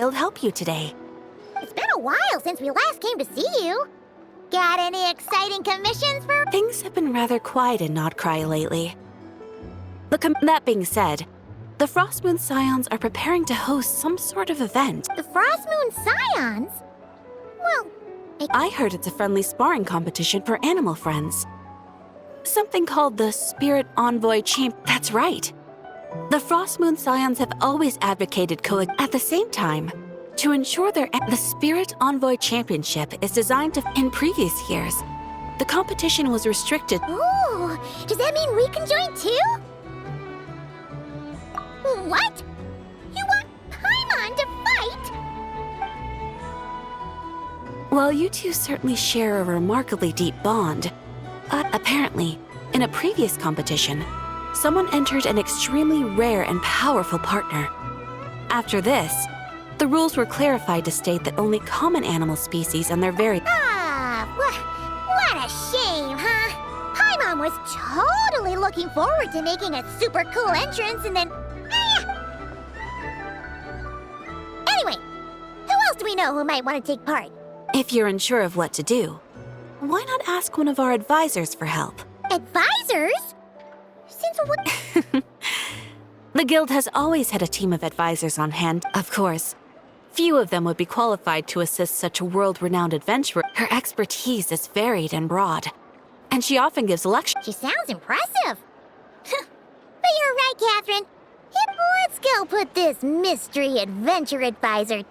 I'll help you today. It's been a while since we last came to see you. Got any exciting commissions for— Things have been rather quiet in Nodcry lately. That being said, the Frostmoon Scions are preparing to host some sort of event. The Frostmoon Scions? Well, I heard it's a friendly sparring competition for animal friends. Something called the Spirit Envoy Champ. That's right. The Frostmoon Scions have always advocated at the same time. To ensure the Spirit Envoy Championship is designed to— In previous years, the competition was restricted. ooh, does that mean we can join too? What? You want Paimon to fight? While you two certainly share a remarkably deep bond, apparently, in a previous competition, someone entered an extremely rare and powerful partner. After this, the rules were clarified to state that only common animal species and their very— What a shame, huh? Paimon was totally looking forward to making a super cool entrance and then— Anyway, who else do we know who might want to take part? If you're unsure of what to do, why not ask one of our advisors for help? Advisors? Since what? The guild has always had a team of advisors on hand, of course. Few of them would be qualified to assist such a world-renowned adventurer. Her expertise is varied and broad, and she often gives lectures. She sounds impressive. But you're right, Catherine. Let's go put this mystery adventure advisor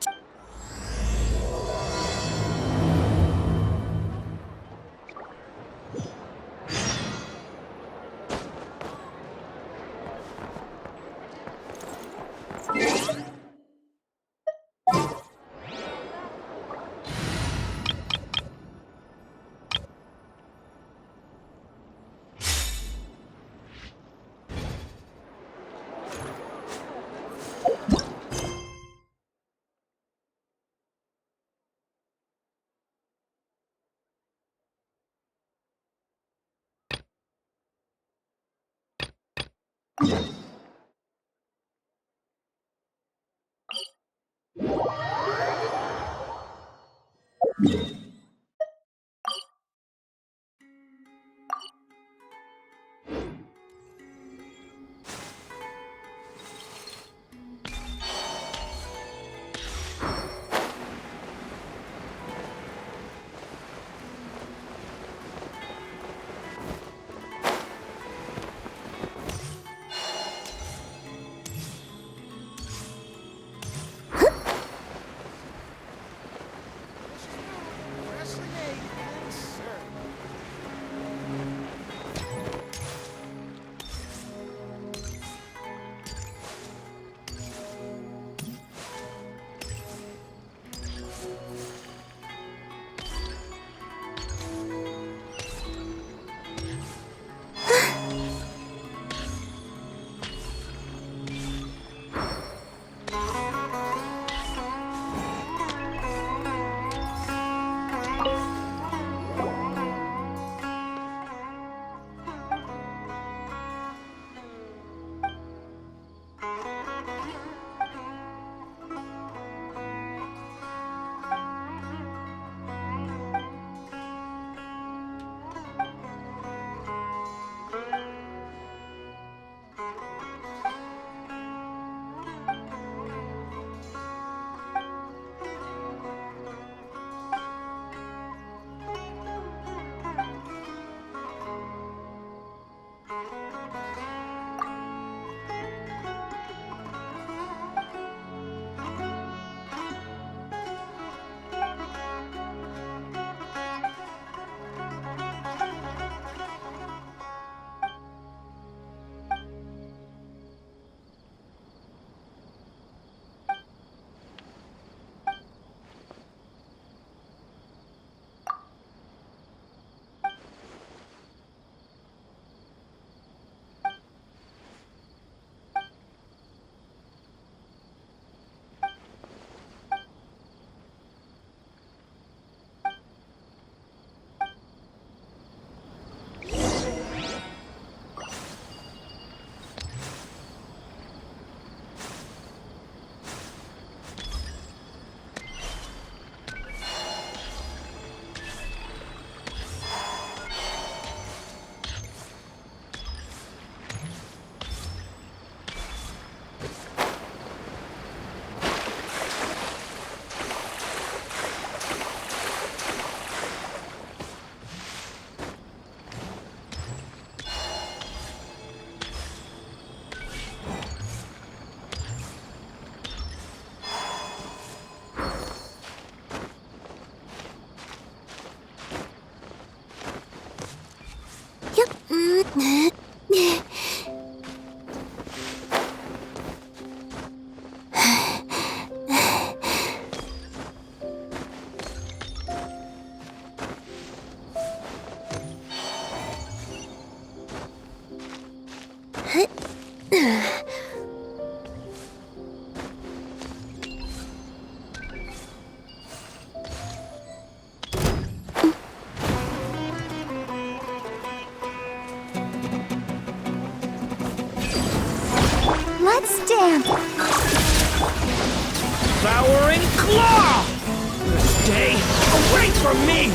Devouring Claw! This day awaits for me!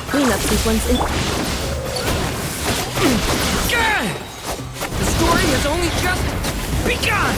Cleanup sequence in. The story has only just begun!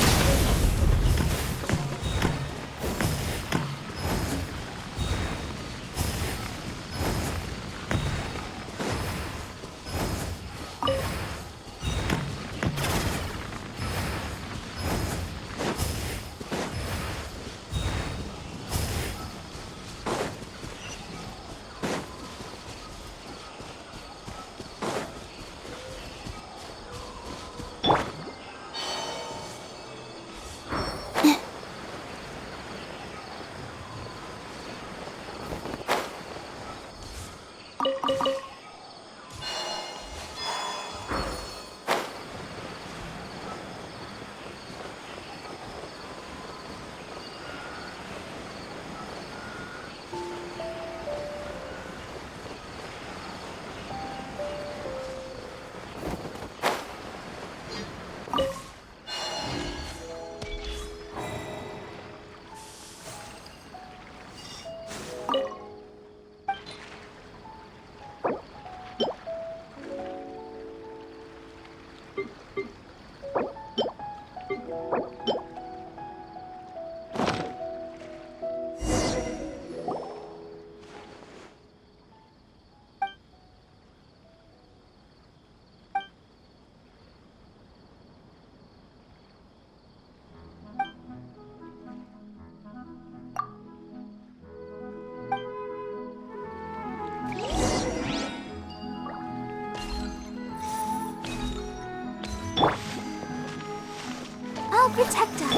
will protect us.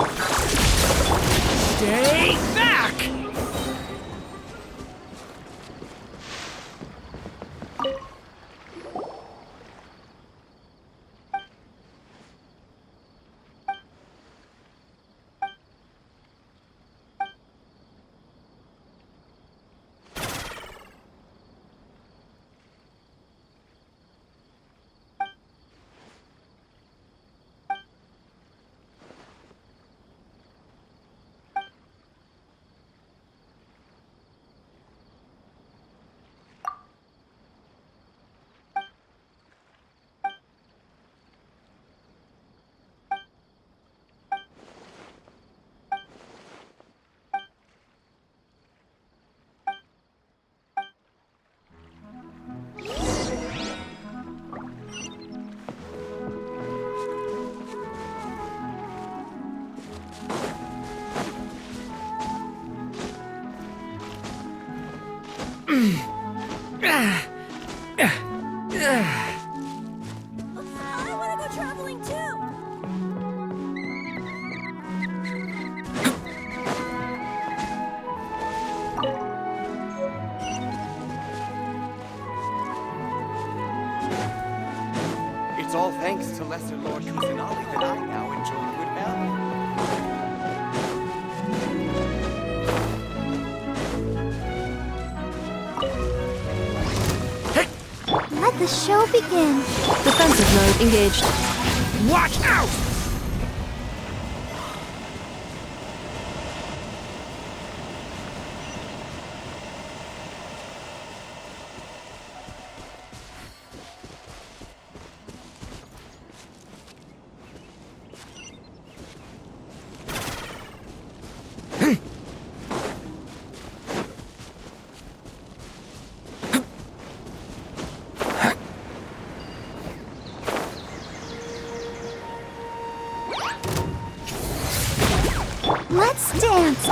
Stay back! I want to go traveling too. It's all thanks to Lesser Lord Kusanali that I now enjoy good health. Let the show begin. Defensive mode engaged. Watch out! Let's dance.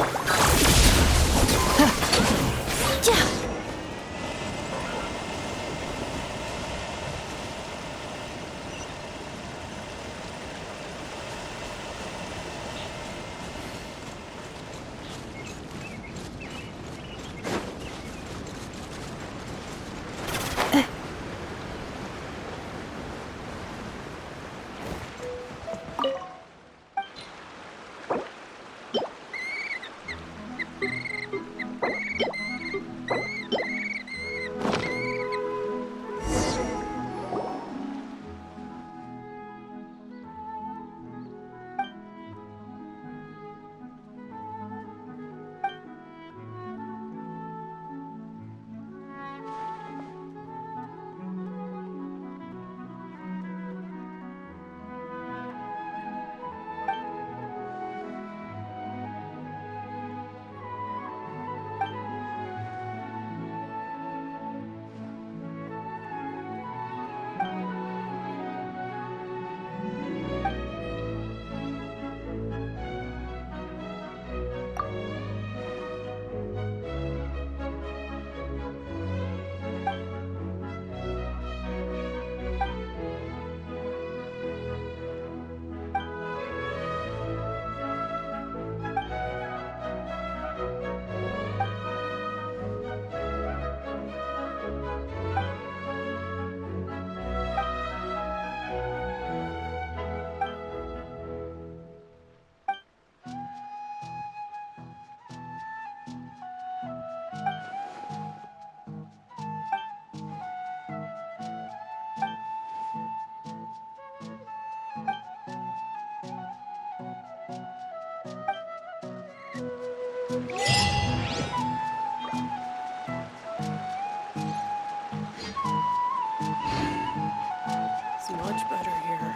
It's much better here.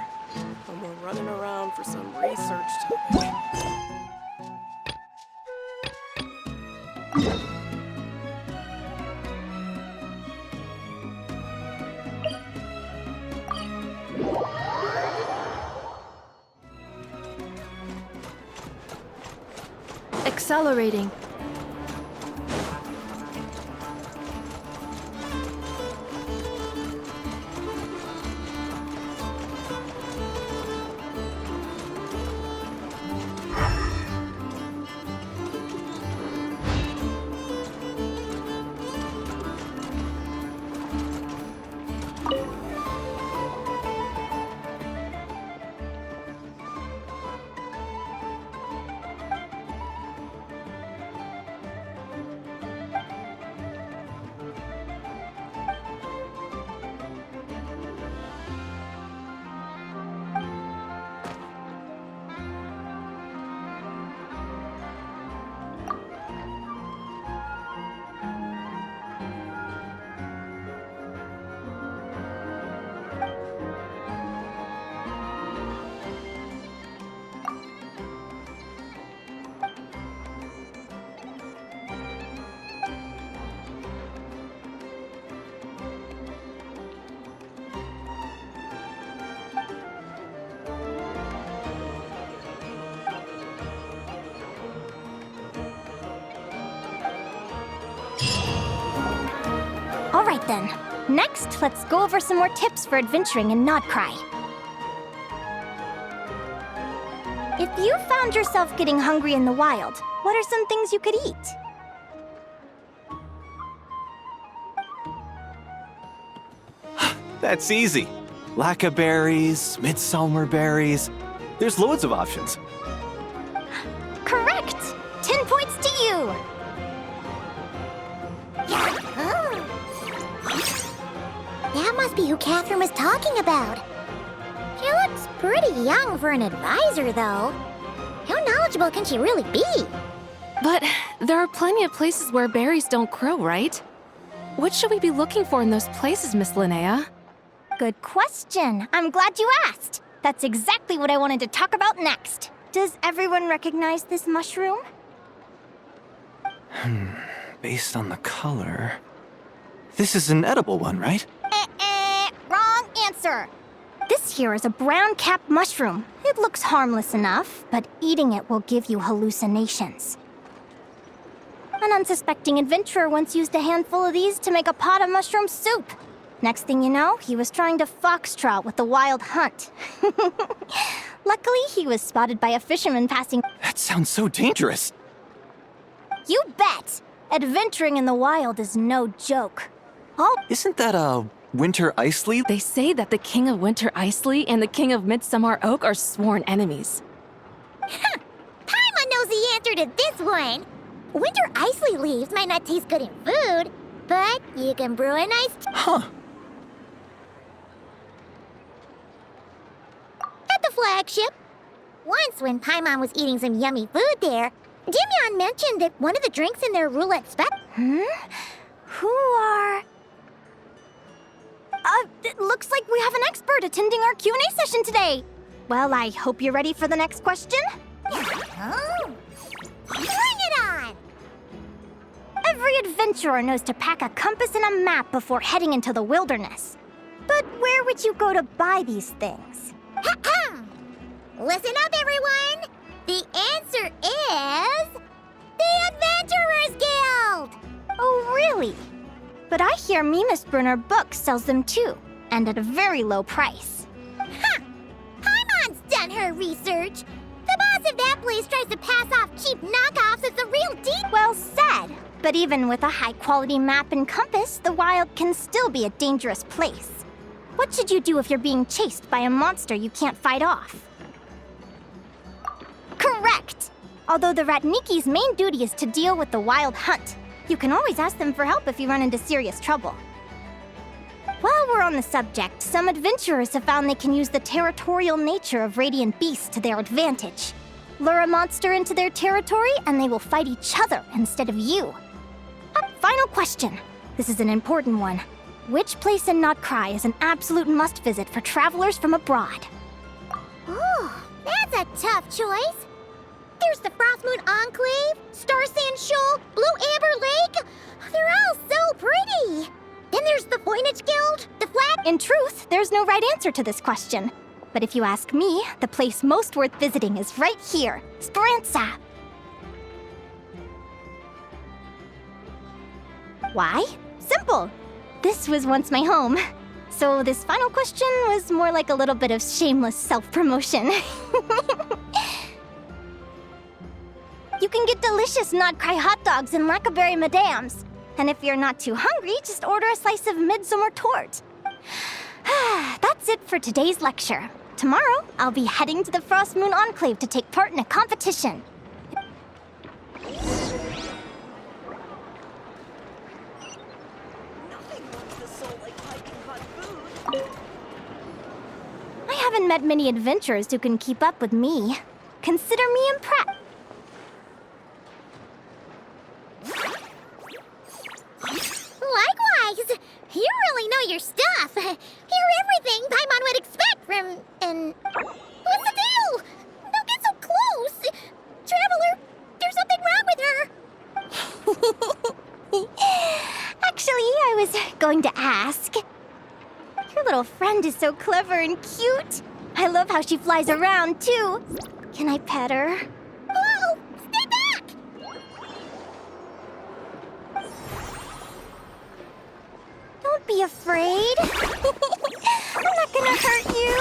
No more running around for some research topic. Accelerating. Alright then. Next, let's go over some more tips for adventuring in Nodcry. If you found yourself getting hungry in the wild, what are some things you could eat? That's easy. Lacca berries, midsummer berries. There's loads of options. Correct! 10 points to you! That must be who Catherine was talking about. She looks pretty young for an advisor, though. How knowledgeable can she really be? But there are plenty of places where berries don't grow, right? What should we be looking for in those places, Miss Linnea? Good question. I'm glad you asked. That's exactly what I wanted to talk about next. Does everyone recognize this mushroom? Based on the color... This is an edible one, right? Wrong answer. This here is a brown-capped mushroom. It looks harmless enough, but eating it will give you hallucinations. An unsuspecting adventurer once used a handful of these to make a pot of mushroom soup. Next thing you know, he was trying to foxtrot with the wild hunt. Luckily, he was spotted by a fisherman passing. That sounds so dangerous. You bet! Adventuring in the wild is no joke. Oh, Isn't that a winter ice leaf? They say that the King of Winter Isley and the King of Midsummer Oak are sworn enemies. Paimon knows the answer to this one. Winter isley leaves might not taste good in food, but you can brew a nice Huh. at the flagship. Once, when Paimon was eating some yummy food there, Dimyon mentioned that one of the drinks in their roulette Who are... it looks like we have an expert attending our Q&A session today. Well, I hope you're ready for the next question. Oh. Bring it on! Every adventurer knows to pack a compass and a map before heading into the wilderness. But where would you go to buy these things? Listen up, everyone! The answer is... the Adventurers Guild! Oh, really? But I hear Mimas Brunner Books sells them too, and at a very low price. Paimon's done her research! The boss of that place tries to pass off cheap knockoffs as the real deal. Well said! But even with a high-quality map and compass, the wild can still be a dangerous place. What should you do if you're being chased by a monster you can't fight off? Correct! Although the Ratniki's main duty is to deal with the wild hunt, you can always ask them for help if you run into serious trouble. While we're on the subject, some adventurers have found they can use the territorial nature of radiant beasts to their advantage. Lure a monster into their territory, and they will fight each other instead of you. Final question. This is an important one. Which place in Nodcry is an absolute must-visit for travelers from abroad? Ooh, that's a tough choice. There's the Frostmoon Enclave, Star Sand Shoal, Blue Amber Lake. They're all so pretty. Then there's the Voynich Guild, the Flag... In truth, there's no right answer to this question. But if you ask me, the place most worth visiting is right here, Speranza. Why? Simple. This was once my home. So this final question was more like a little bit of shameless self-promotion. You can get delicious Nodcry hot dogs and Lackaberry Madams. And if you're not too hungry, just order a slice of midsummer tort. That's it for today's lecture. Tomorrow, I'll be heading to the Frostmoon Enclave to take part in a competition. I haven't met many adventurers who can keep up with me. Consider me impressed. Likewise! You really know your stuff. You're everything Paimon would expect from an... What's the deal? Don't get so close! Traveler, there's something wrong with her! Actually, I was going to ask. Your little friend is so clever and cute. I love how she flies around, too. Can I pet her? Whoa! Stay back! Don't Don't be afraid. I'm not gonna hurt you.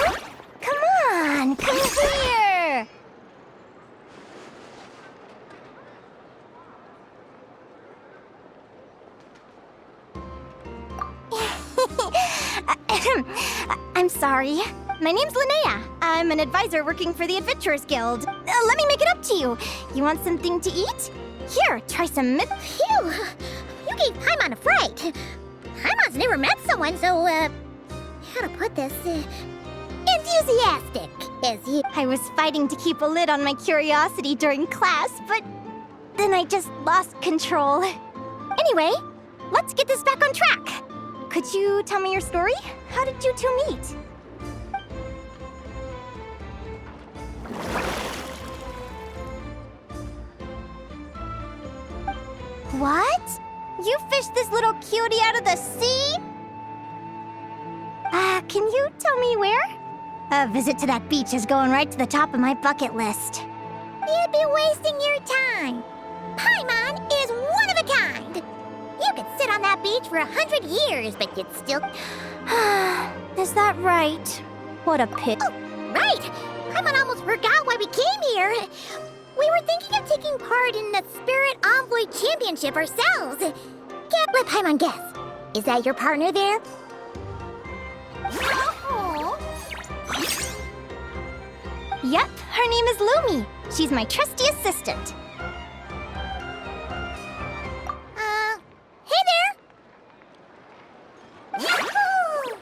Come on, come here. I'm sorry. My name's Linnea. I'm an advisor working for the Adventurers Guild. Let me make it up to you. You want something to eat? Here, try some Phew! You gave Paimon a fright. Paimon's never met someone so, how to put this, enthusiastic as you. I was fighting to keep a lid on my curiosity during class, but then I just lost control. Anyway, let's get this back on track. Could you tell me your story? How did you two meet? What? You fished this little cutie out of the sea? Can you tell me where? A visit to that beach is going right to the top of my bucket list. You'd be wasting your time. Paimon is one of a kind. You could sit on that beach for 100 years, but you'd still... Is that right? What a pit. Oh, right! Paimon almost forgot why we came here. We were thinking of taking part in the Spirit Envoy Championship ourselves. Let Paimon guess. Is that your partner there? Oh. Yep, her name is Lumi. She's my trusty assistant. Hey there! Yahoo!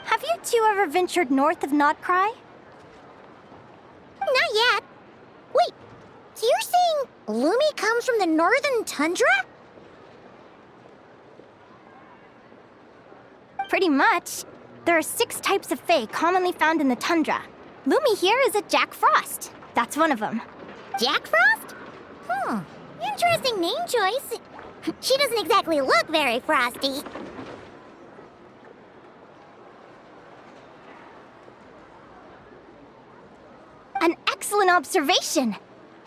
Have you two ever ventured north of Nodcry? Not yet. Wait, so you're saying Lumi comes from the northern tundra? Pretty much. There are 6 types of Fae commonly found in the tundra. Lumi here is a Jack Frost. That's one of them. Jack Frost? Interesting name choice. She doesn't exactly look very frosty. An excellent observation.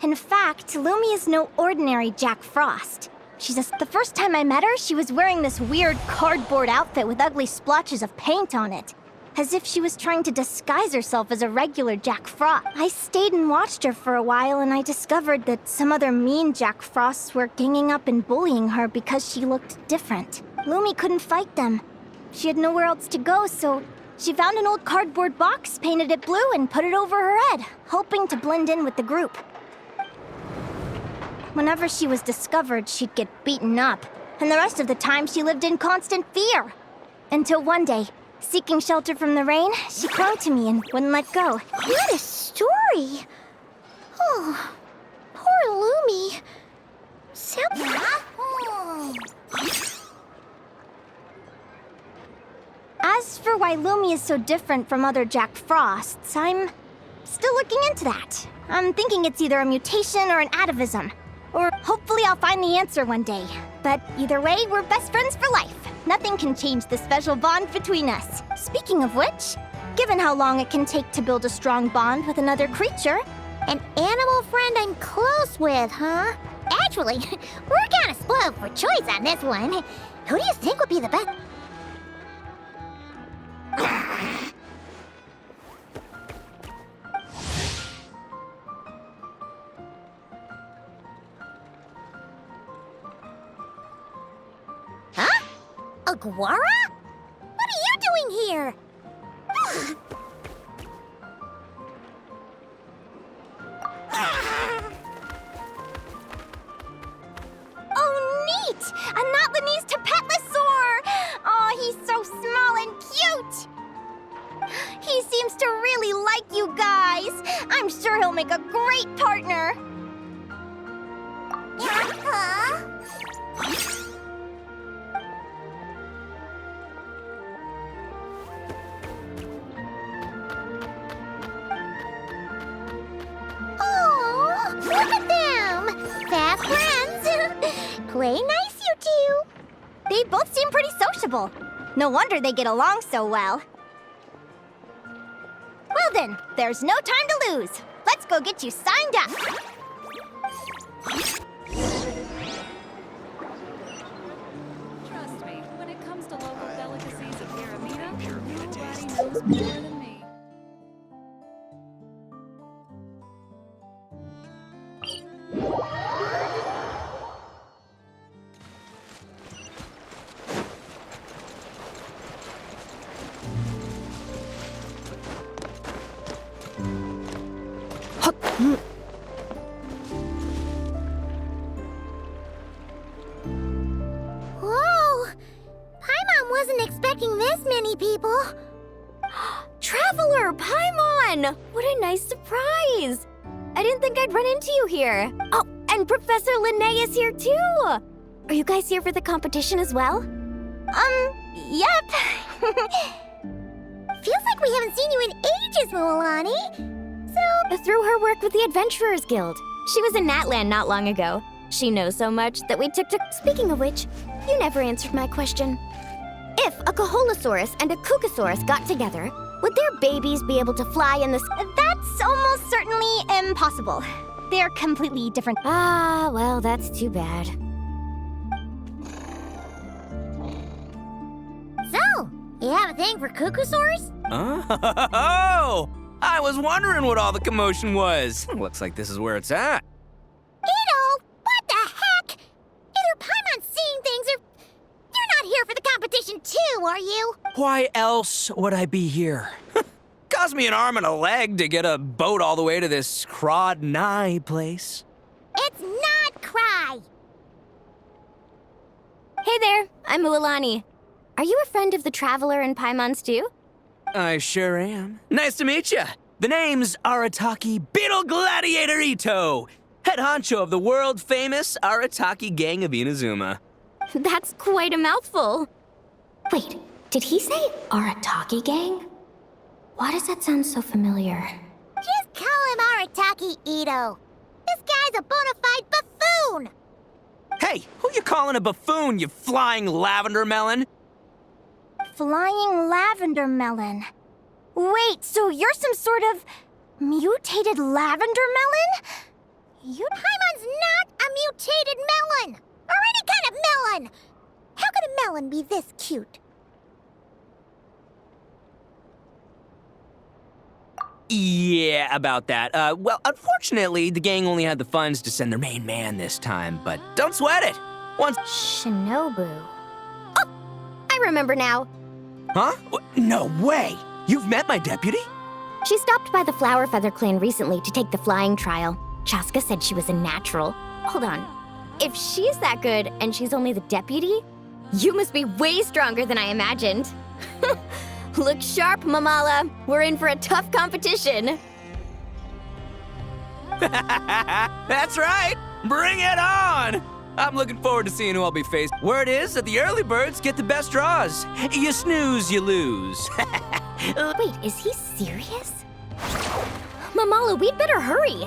In fact, Lumi is no ordinary Jack Frost. The first time I met her, she was wearing this weird cardboard outfit with ugly splotches of paint on it. As if she was trying to disguise herself as a regular Jack Frost. I stayed and watched her for a while, and I discovered that some other mean Jack Frosts were ganging up and bullying her because she looked different. Lumi couldn't fight them. She had nowhere else to go, so she found an old cardboard box, painted it blue, and put it over her head, hoping to blend in with the group. Whenever she was discovered, she'd get beaten up, and the rest of the time she lived in constant fear. Until one day, seeking shelter from the rain, she clung to me and wouldn't let go. What a story! Oh, poor Lumi. As for why Lumi is so different from other Jack Frosts, I'm still looking into that. I'm thinking it's either a mutation or an atavism. Or hopefully I'll find the answer one day. But either way, we're best friends for life. Nothing can change the special bond between us. Speaking of which, given how long it can take to build a strong bond with another creature... An animal friend I'm close with, huh? Actually, we're kind of spoiled for choice on this one. Who do you think would be the best? Huh? Aguara? What are you doing here? Oh, neat! A Notlanese Tapetlosaur! Oh, he's so small and cute! He seems to really like you guys. I'm sure he'll make a great partner. Oh, look at them! Fast friends! Play nice, you two! They both seem pretty sociable. No wonder they get along so well. Well then, there's no time to lose. Let's go get you signed up. knows more than me. Whoa! Paimon wasn't expecting this many people. Traveler, Paimon! What a nice surprise! I didn't think I'd run into you here. Oh, and Professor Linnae is here too! Are you guys here for the competition as well? Yep. Feels like we haven't seen you in ages, Mualani. So, Through her work with the Adventurers Guild. She was in Natland not long ago. She knows so much that we took to... Speaking of which, you never answered my question. If a Kaholosaurus and a Kukasaurus got together, would their babies be able to fly in the sky? that's almost certainly impossible. They're completely different. Ah, well, that's too bad. So, you have a thing for Kukusaurs? Oh! I was wondering what all the commotion was. Looks like this is where it's at. Ito, what the heck? Either Paimon's seeing things or you're not here for the competition too, are you? Why else would I be here? Cost me an arm and a leg to get a boat all the way to this Crod Nye place. It's not Cry. Hey there, I'm Mualani. Are you a friend of the Traveler and Paimon's too? I sure am. Nice to meet you. The name's Arataki Beetle Gladiator Ito, head honcho of the world-famous Arataki gang of Inazuma. That's quite a mouthful. Wait, did he say Arataki gang? Why does that sound so familiar? Just call him Arataki Ito. This guy's a bona fide buffoon. Hey, who you calling a buffoon, you flying lavender melon? Flying lavender melon. Wait, so you're some sort of mutated lavender melon? Paimon's not a mutated melon, or any kind of melon. How could a melon be this cute? Yeah, about that. Well, unfortunately, the gang only had the funds to send their main man this time, but don't sweat it. Once... Shinobu. Oh, I remember now. Huh? No way! You've met my deputy? She stopped by the Flower Feather clan recently to take the flying trial. Chaska said she was a natural. Hold on. If she's that good and she's only the deputy, you must be way stronger than I imagined. Look sharp, Mamala. We're in for a tough competition. That's right! Bring it on! I'm looking forward to seeing who I'll be faced. Word is that the early birds get the best draws. You snooze, you lose. Wait, is he serious? Mamala, we'd better hurry.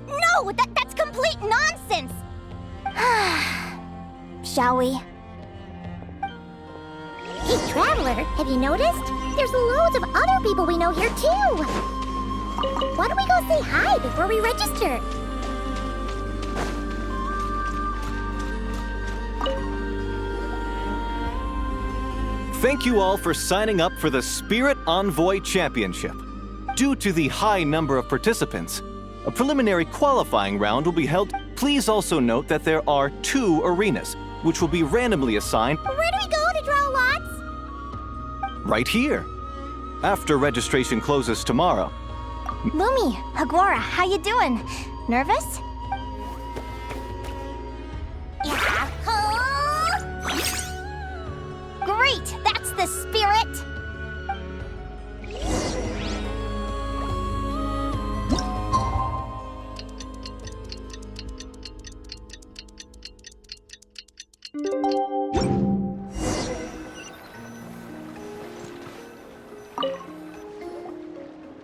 No, that's complete nonsense. Shall we? Hey, Traveler, have you noticed? There's loads of other people we know here, too. Why don't we go say hi before we register? Thank you all for signing up for the Spirit Envoy Championship. Due to the high number of participants, a preliminary qualifying round will be held. Please also note that there are 2 arenas, which will be randomly assigned. Where do we go to draw lots? Right here. After registration closes tomorrow. Lumi, Hagwara, how you doing? Nervous? Great, that's the spirit.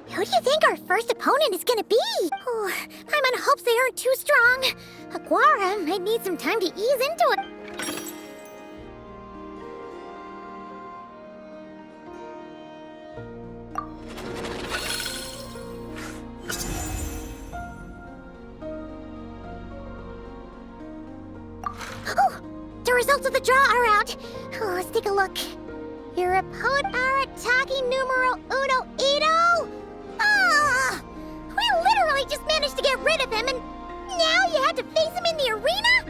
Who do you think our first opponent is gonna be? Oh, Paimon hopes they aren't too strong. Aguara might need some time to ease into it. Oh, the results of the draw are out. Oh, let's take a look. Your opponent Arataki numero uno Ito? Ah! We literally just managed to get rid of him, and now you have to face him in the arena?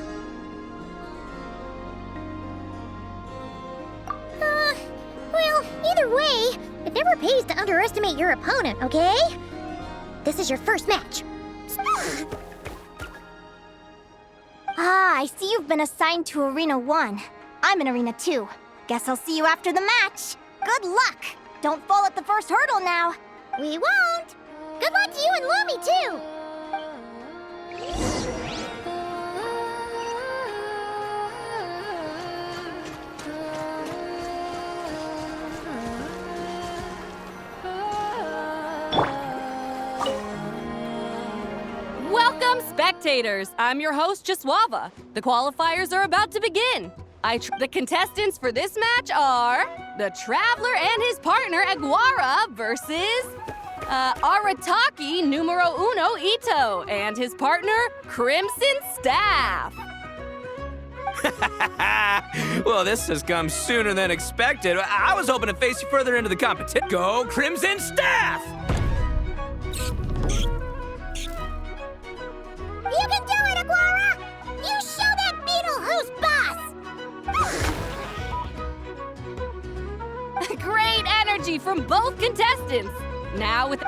Well, either way, it never pays to underestimate your opponent, okay? This is your first match. Ah, I see you've been assigned to Arena 1. I'm in Arena 2. Guess I'll see you after the match. Good luck! Don't fall at the first hurdle now. We won't. Good luck to you and Lumi, too. Welcome, spectators! I'm your host, Jaswava. The qualifiers are about to begin. The contestants for this match are the Traveler and his partner, Aguara, versus Arataki numero uno Ito and his partner, Crimson Staff. Well, this has come sooner than expected. I was hoping to face you further into the competition. Go Crimson Staff! You can do it, Aguara! You show that beetle who's boss! Great energy from both contestants. Now with...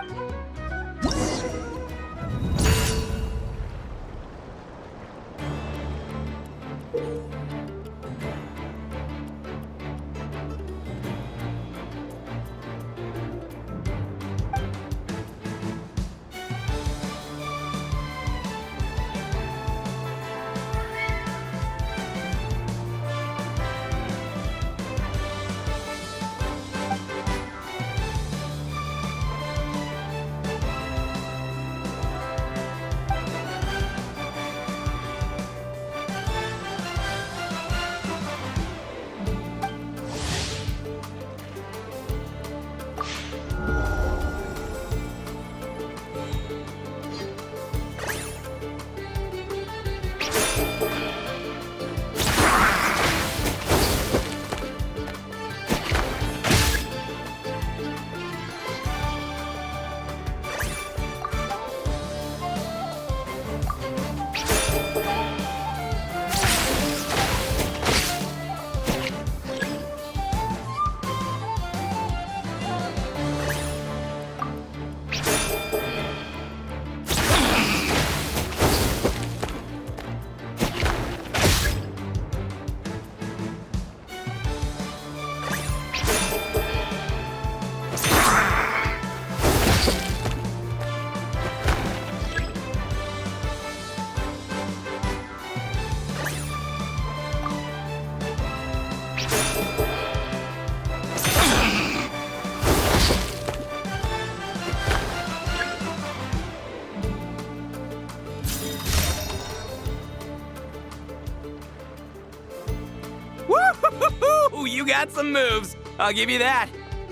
Woo! You got some moves. I'll give you that.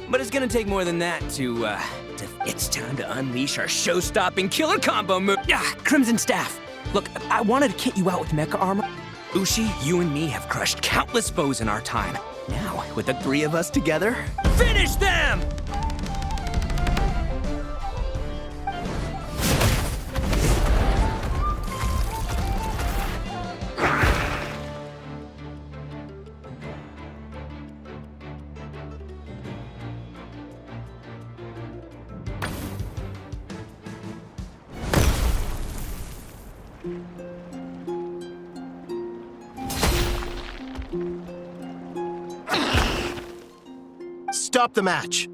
But it's gonna take more than that to it's time to unleash our show-stopping killer combo move. Crimson Staff. Look, I wanted to kit you out with mecha armor. Ushi, you and me have crushed countless foes in our time. Now, with the three of us together, finish them! Stop the match.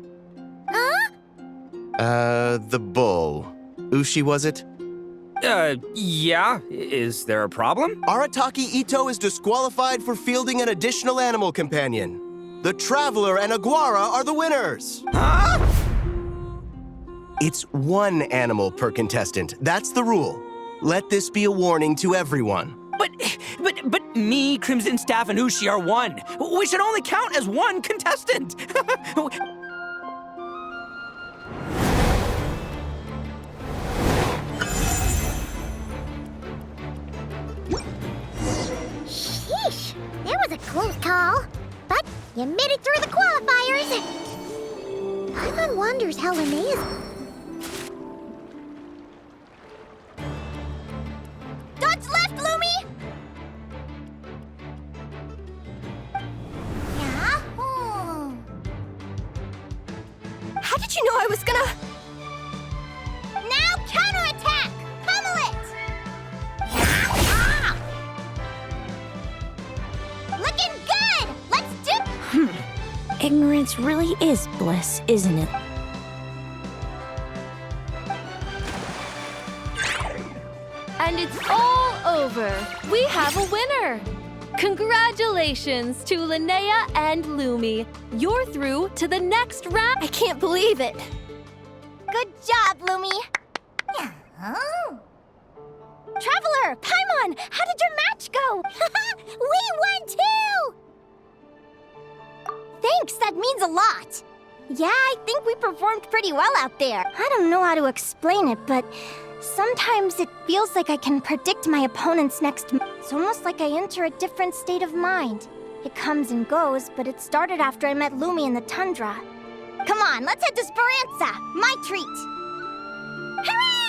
Huh? The bull. Ushi, was it? Yeah. Is there a problem? Arataki Ito is disqualified for fielding an additional animal companion. The Traveler and Aguara are the winners. Huh? It's one animal per contestant. That's the rule. Let this be a warning to everyone. But me, Crimson Staff, and Ushi are one. We should only count as one contestant. Sheesh, that was a close call. But You made it through the qualifiers! Paimon wonders how Linnea's... Dodge left, Lumi! Yahoo! How did you know I was gonna... Now counterattack! Pummel it! Looking good! Let's do... Ignorance really is bliss, isn't it? And it's all over. We have a winner. Congratulations to Linnea and Lumi. You're through to the next round. I can't believe it. Good job, Lumi! Traveler, Paimon, how did your match go? We won too! Thanks, that means a lot. Yeah, I think we performed pretty well out there. I don't know how to explain it, but sometimes it feels like I can predict my opponent's next move. It's almost like I enter a different state of mind. It comes and goes, but it started after I met Lumi in the tundra. Come on, let's head to Speranza, my treat. Hooray!